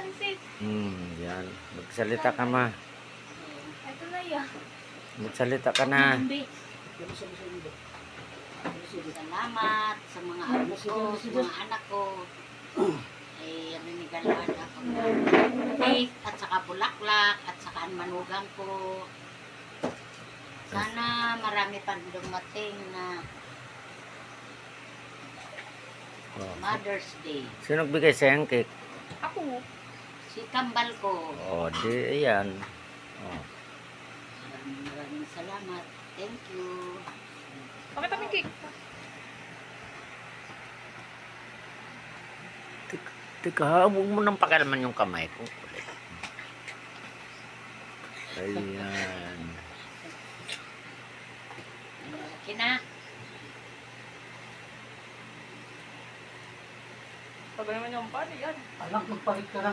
pansit. Yan. Magsalita ka, ma. Ito na yan. Magsalita ka na. Salamat sa mga apo ko, sa mga anak ko. Eh, rinigaluhan ako ng cake at saka bulaklak at saka manugang ko. Sana marami pa dumating na Oh. Mother's Day. Sino nagbigay sa yung cake? Ako. Si kambal ko. Oh, di yan. Oh. Maraming salamat. Thank you. Pakita mo yung cake. Teka, huwag mo nang pakalaman yung kamay ko. Ayan. Kina. Pag naman yung pan, yan. Alam, magpalit ka na.